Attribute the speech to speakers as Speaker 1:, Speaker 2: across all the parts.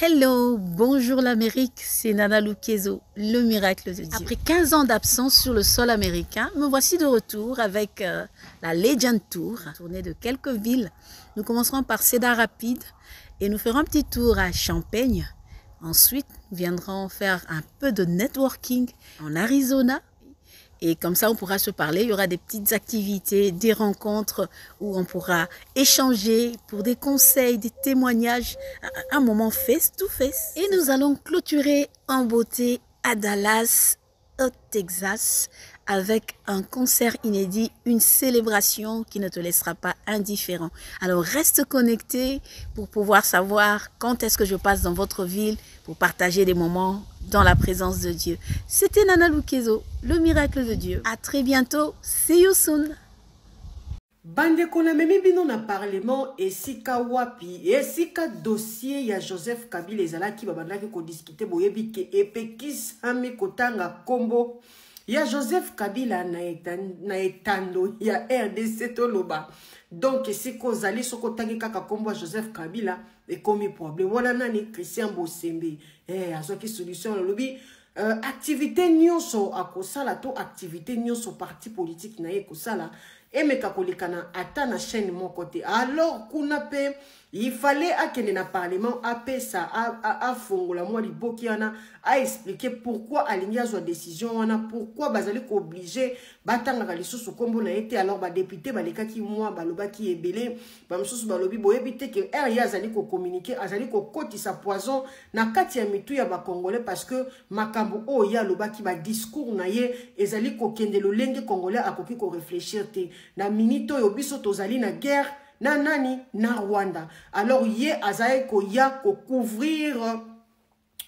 Speaker 1: Hello, bonjour l'Amérique, c'est Nana Lukezo, le miracle de Dieu. Après 15 ans d'absence sur le sol américain, me voici de retour avec la Legend Tour, tournée de quelques villes. Nous commencerons par Cedar Rapids et nous ferons un petit tour à Champaign. Ensuite, nous viendrons faire un peu de networking en Arizona. Et comme ça, on pourra se parler. Il y aura des petites activités, des rencontres où on pourra échanger pour des conseils, des témoignages. Un moment face to face. Et nous allons clôturer en beauté à Dallas, au Texas, avec un concert inédit, une célébration qui ne te laissera pas indifférent. Alors reste connecté pour pouvoir savoir quand est-ce que je passe dans votre ville pour partager des moments dans la présence de Dieu. C'était Nana Lukezo, le miracle de Dieu. À très bientôt. See you soon.
Speaker 2: Bande kona memi bino na parlement esika wapi esika dossier ya Joseph Kabila ezalaki babandaki ko discuter boyebi ke epekisami kotanga kombo ya Joseph Kabila na etando ya RDC toloba. Donc esiko zali soko tangi kaka kombo Joseph Kabila ekomi problème wana nani Christian Bosembe azoki solution lobi activité nyonso akosala to activité nyonso parti politique na ye kosala emeka kolikana ata na chaîne mon côté. Alors kuna pe il fallait akende na parlement apesa a fongola moi liboki ana a expliquer pourquoi alingi azwa décision wana, pourquoi bazali ko obligé batanga ka lisusu kombo na été. Alors ba député balekaki moi balobaki ebele ba msusu balobi boyebite ke RIA azali ko communiquer azali ko kotisa poison na kati ya mitu ya ba congolais parce que makambo o ya lobaki ba discours na ye ezali ko kende lolenge congolais akoki ko réfléchir te na minito yo biso tozali na guerre na nani na Rwanda. Alors ye azaye ko ya ko couvrir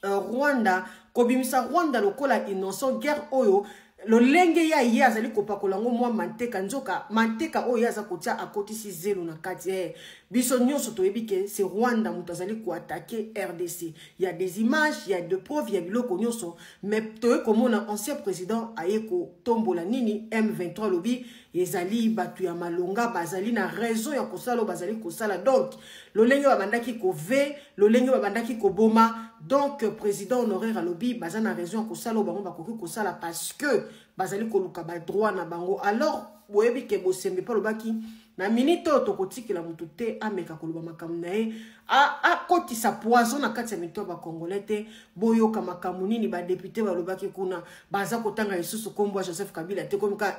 Speaker 2: Rwanda ko bimisa Rwanda lokola innocent guerre oyo lo lenge ya ye azali ko pakolango mwa manteka nzoka manteka oyo aza kotia akotisi zelo na kati biso nyonso toyebi ke c'est Rwanda muto azali ko attaquer RDC. Il y a des images, il y a de preuves, il y a biloko nyonso mais toye komona ancien président ayeko tombola nini M23 lobi ezali batu ya malonga bazali na raison ya kosala bazali kosala. Donc lo lenge babandaki ko ve lo lenge babandaki ko boma. Donc président honoraire alobi bazana raison ya kosala bango bakoki kosala parce que bazali ko luka ba droit na bango. Alors boyebi ke Bosembe pa lobaki na minito tokotiki la mutu te ameka koloba makambo na ye a kotisa poison na kati ya mito ba congolais te boyoka makambo nini ba député balobaki kuna baza kotanga lisusu kombo Joseph Kabila te komika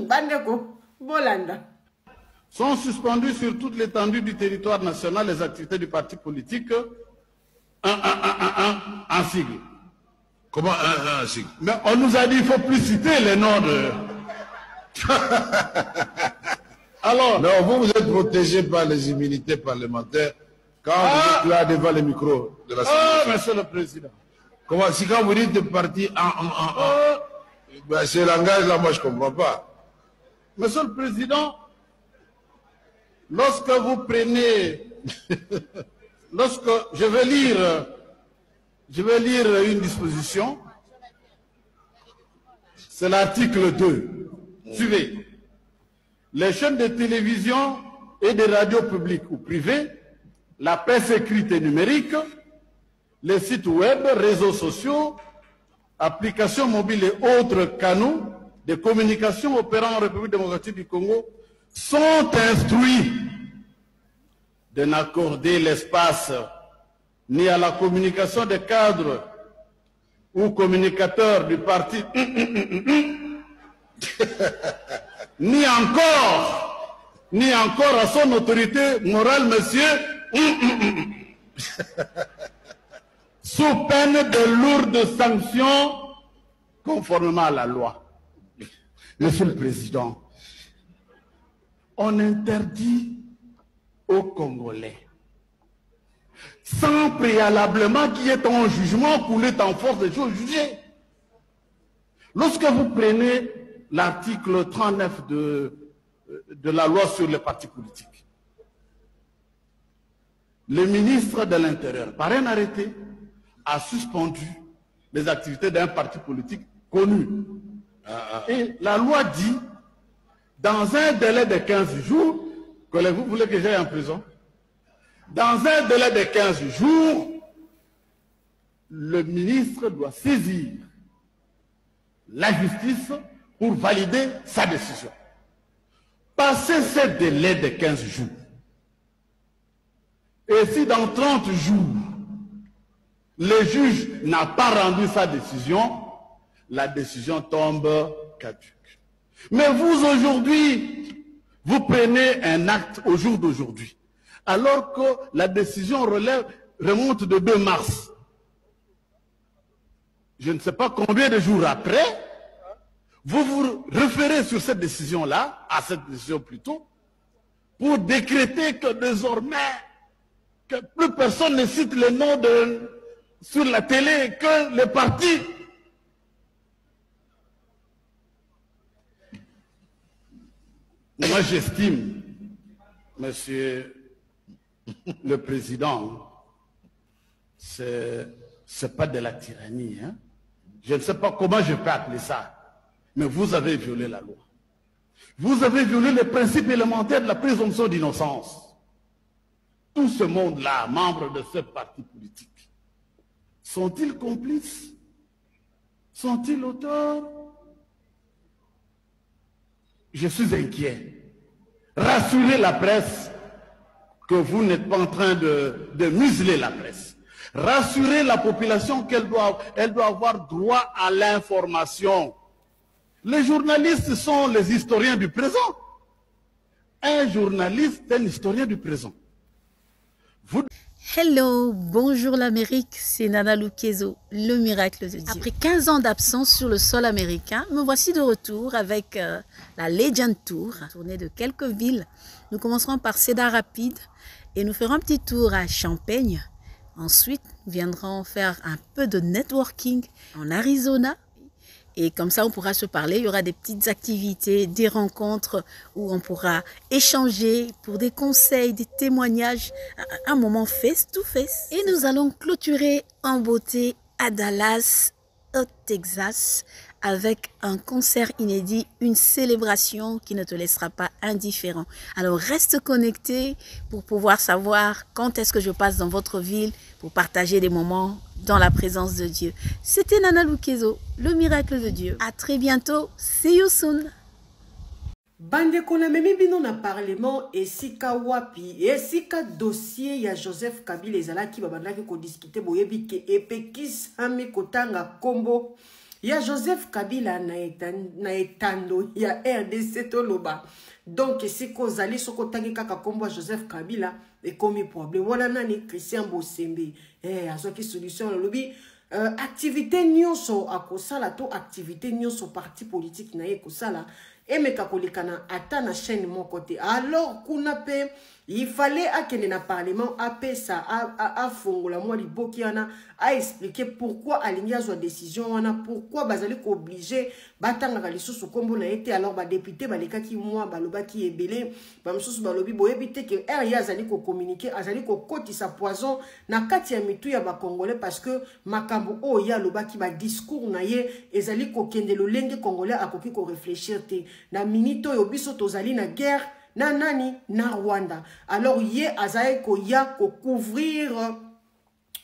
Speaker 2: bandeko bolanda.
Speaker 3: Sont suspendus sur toute l'étendue du territoire national les activités du parti politique en sigle.
Speaker 4: Comment un sigle?
Speaker 3: Mais on nous a dit qu'il ne faut plus citer les noms de... Alors,
Speaker 4: non, vous êtes protégé par les immunités parlementaires quand vous êtes là devant le micro de la
Speaker 3: Sénat. Monsieur le Président.
Speaker 4: Comment, si quand vous dites de parti ben, ce langage-là, moi je ne comprends pas.
Speaker 3: Monsieur le Président, lorsque vous prenez, lorsque je vais lire une disposition, c'est l'article 2. Suivez. Les chaînes de télévision et de radio publiques ou privées, la presse écrite et numérique, les sites web, réseaux sociaux, applications mobiles et autres canaux de communication opérant en République démocratique du Congo sont instruits de n'accorder l'espace ni à la communication des cadres ou communicateurs du parti ni encore à son autorité morale, monsieur, sous peine de lourdes sanctions conformément à la loi. Monsieur le Président, on interdit aux Congolais, sans préalablement qu'il y ait un jugement pour être en force de choses jugées. Lorsque vous prenez l'article 39 de la loi sur les partis politiques, le ministre de l'Intérieur, par un arrêté, a suspendu les activités d'un parti politique connu. Et la loi dit, dans un délai de 15 jours, que vous voulez que j'aille en prison? dans un délai de 15 jours, le ministre doit saisir la justice pour valider sa décision. Passé ce délai de 15 jours, et si dans 30 jours, le juge n'a pas rendu sa décision, la décision tombe caduque. Mais vous, aujourd'hui, vous prenez un acte au jour d'aujourd'hui, alors que la décision remonte de 2 mars. Je ne sais pas combien de jours après, vous vous référez sur cette décision-là, à cette décision plutôt, pour décréter que désormais, que plus personne ne cite les noms sur la télé, que les partis. Moi, j'estime, Monsieur le Président, c'est pas de la tyrannie, hein? Je ne sais pas comment je peux appeler ça, mais vous avez violé la loi. Vous avez violé les principes élémentaires de la présomption d'innocence. Tout ce monde-là, membres de ce parti politique, sont-ils complices? Sont-ils auteurs? Je suis inquiet. Rassurez la presse que vous n'êtes pas en train de museler la presse. Rassurez la population qu'elle doit avoir droit à l'information. Les journalistes sont les historiens du présent. Un journaliste est un historien du présent.
Speaker 1: Hello, bonjour l'Amérique, c'est Nana Lukezo, le miracle de Dieu. Après 15 ans d'absence sur le sol américain, me voici de retour avec la Legend Tour, tournée de quelques villes. Nous commencerons par Cedar Rapids et nous ferons un petit tour à Champaign. Ensuite, nous viendrons faire un peu de networking en Arizona. Et comme ça, on pourra se parler. Il y aura des petites activités, des rencontres où on pourra échanger pour des conseils, des témoignages. Un moment face to face. Et nous allons clôturer en beauté à Dallas, au Texas, avec un concert inédit, une célébration qui ne te laissera pas indifférent. Alors reste connecté pour pouvoir savoir quand est-ce que je passe dans votre ville pour partager des moments dans la présence de Dieu. C'était Nana Lukezo, le miracle de Dieu. À très bientôt. See you soon.
Speaker 2: Bandeko na memi bino na parlement esika wapi esika dossier ya Joseph Kabila ezalaki babandaki ko discuter boyebi ke epekisami kotanga kombo ya Joseph Kabila na etando ya RDC toloba. Donc esiko zali soko tangi kaka kombo ya Joseph Kabila ekomi problème wana nani Christian Bosembe azoki solution lobi activité nyonso akosala to activité nyonso parti politique na ye kosala emeka kolikana ata na chaîne mon côté. Alors kuna pe il fallait akende na parlement apesa a fongola moi liboki wana a expliquer pourquoi alingi azwa décision wana, pourquoi bazali ko obligé batanga lisusu kombo na été. Alors ba député balekaki moi balobaki ebele ba msusu balobi boyebi te ke RIA azali ko communiquer azali ko kotisa poison na kati ya mitu ya ba congolais parce que makambo o ya lobaki ba discours na ye ezali ko kende lo lenge congolais akoki ko réfléchir te na minito yo biso tozali na guerre na nani na Rwanda. Alors ye azaye ko ya ko couvrir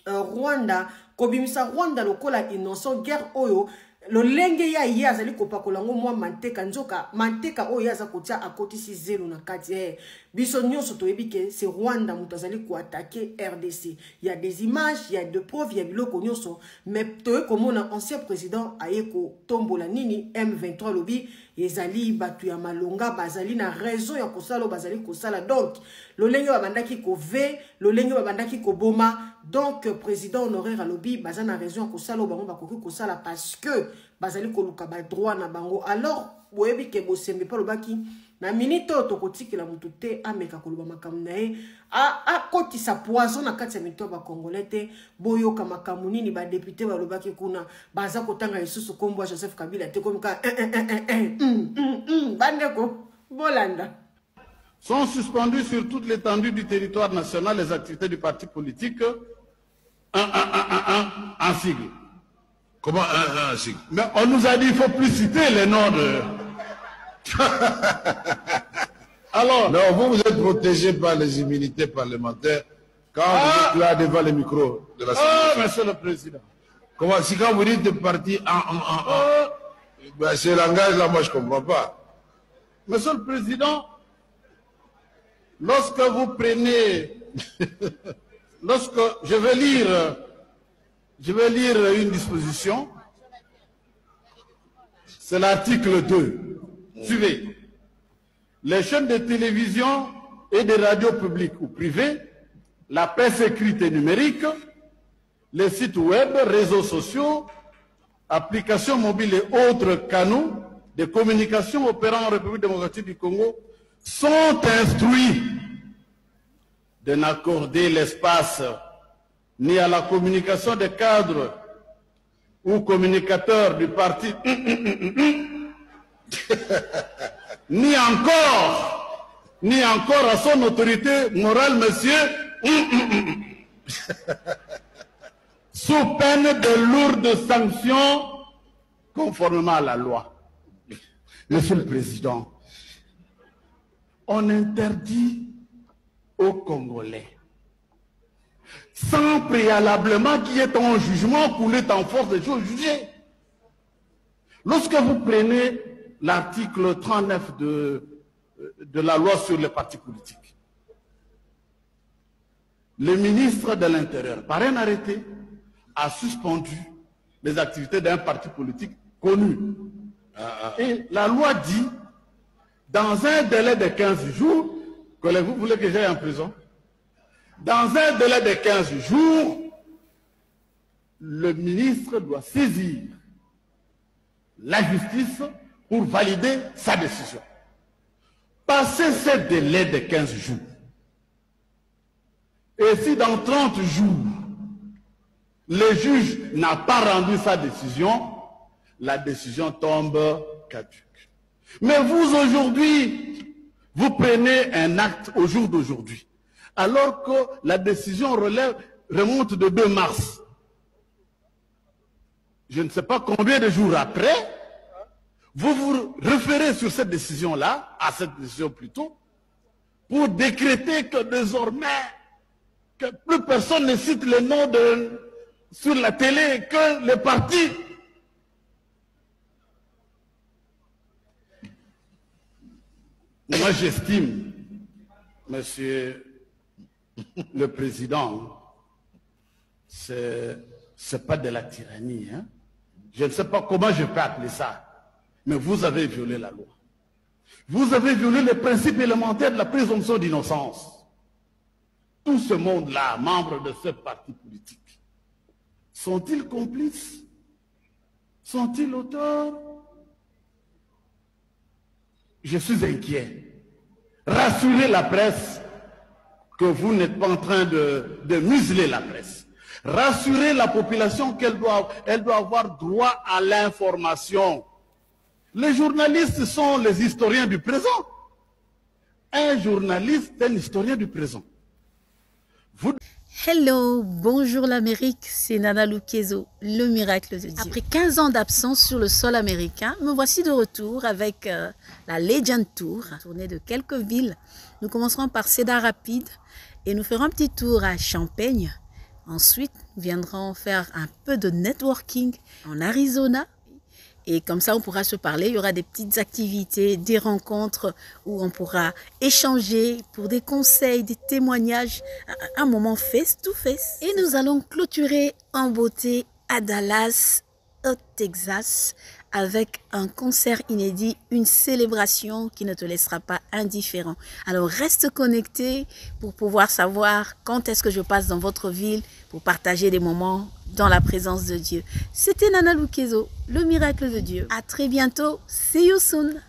Speaker 2: Rwanda ko bimisa Rwanda lokola innocent guerre oyo lo lenge ya ye azali ko pakolango mwa manteka nzoka manteka oyo aza kotia akotisi zelo na kati biso nyonso toyebi ke c'est Rwanda mutu azali ko attaquer RDC. Il y a des images, il y a de preuves, il y a biloko nyonso, mais toye komona ancien président ayeko tombola nini M23 lobi ezali batu ya malonga bazali na raison ya kosala bazali kosala. Donc lolenge babandaki ko ve lolenge babandaki ko boma. Donc président honoraire alobi bazana raison ya kosala bango bakoki kosala parce que bazali ko luka ba droit na bango. Alors boyebi ke Bosembe pa lobaki na minito tokotikela mutu te ameka koloba makambo na ye a kotisa poison na kati ya mito ba congolais te boyoka makambo nini ba député balobaki kuna baza kotanga lisusu kombo ya Joseph Kabila te komika bandeko bolanda.
Speaker 3: Sont suspendus sur toute l'étendue du territoire national les activités du parti politique en sigle.
Speaker 4: Comment un sigle?
Speaker 3: Mais on nous a dit qu'il ne faut plus citer les noms de...
Speaker 4: Alors, non, vous êtes protégé par les immunités parlementaires. Quand vous êtes là devant le micro de la Sénat.
Speaker 3: Monsieur le Président.
Speaker 4: Comment, si quand vous dites de partir ben, ce langage-là, moi je ne comprends pas.
Speaker 3: Monsieur le Président, lorsque vous prenez, lorsque je vais lire une disposition, c'est l'article 2. Suivez. Les chaînes de télévision et de radio publiques ou privées, la presse écrite et numérique, les sites web, réseaux sociaux, applications mobiles et autres canaux de communication opérant en République démocratique du Congo sont instruits de n'accorder l'espace ni à la communication des cadres ou communicateurs du parti, ni encore à son autorité morale, monsieur, sous peine de lourdes sanctions conformément à la loi. Monsieur le Président, on interdit aux Congolais, sans préalablement qu'il y ait un jugement coulé en force de choses jugées. Lorsque vous prenez l'article 39 de la loi sur les partis politiques, le ministre de l'Intérieur, par un arrêté, a suspendu les activités d'un parti politique connu. Et la loi dit, dans un délai de 15 jours, vous voulez que j'aille en prison? Dans un délai de 15 jours, le ministre doit saisir la justice pour valider sa décision. Passé ce délai de 15 jours, et si dans 30 jours, le juge n'a pas rendu sa décision, la décision tombe caduque. Mais vous, aujourd'hui, vous prenez un acte au jour d'aujourd'hui, alors que la décision remonte de 2 mars. Je ne sais pas combien de jours après, vous vous référez sur cette décision-là, à cette décision plutôt, pour décréter que désormais, que plus personne ne cite le nom sur la télé, que les partis. Moi, j'estime, Monsieur le Président, c'est pas de la tyrannie. Hein? Je ne sais pas comment je peux appeler ça, mais vous avez violé la loi. Vous avez violé les principes élémentaires de la présomption d'innocence. Tout ce monde-là, membres de ce parti politique, sont-ils complices? Sont-ils auteurs? Je suis inquiet. Rassurez la presse que vous n'êtes pas en train de museler la presse. Rassurez la population qu'elle doit avoir droit à l'information. Les journalistes sont les historiens du présent. Un journaliste est un historien du présent.
Speaker 1: Hello, bonjour l'Amérique, c'est Nana Lukezo, le miracle de Dieu. Après 15 ans d'absence sur le sol américain, me voici de retour avec la Legend Tour, tournée de quelques villes. Nous commencerons par Cedar Rapids et nous ferons un petit tour à Champaign. Ensuite, nous viendrons faire un peu de networking en Arizona. Et comme ça, on pourra se parler. Il y aura des petites activités, des rencontres où on pourra échanger pour des conseils, des témoignages. Un moment face to face. Et nous allons clôturer en beauté à Dallas, au Texas, avec un concert inédit, une célébration qui ne te laissera pas indifférent. Alors reste connecté pour pouvoir savoir quand est-ce que je passe dans votre ville pour partager des moments dans la présence de Dieu. C'était Nana Lukezo, le miracle de Dieu. À très bientôt. See you soon.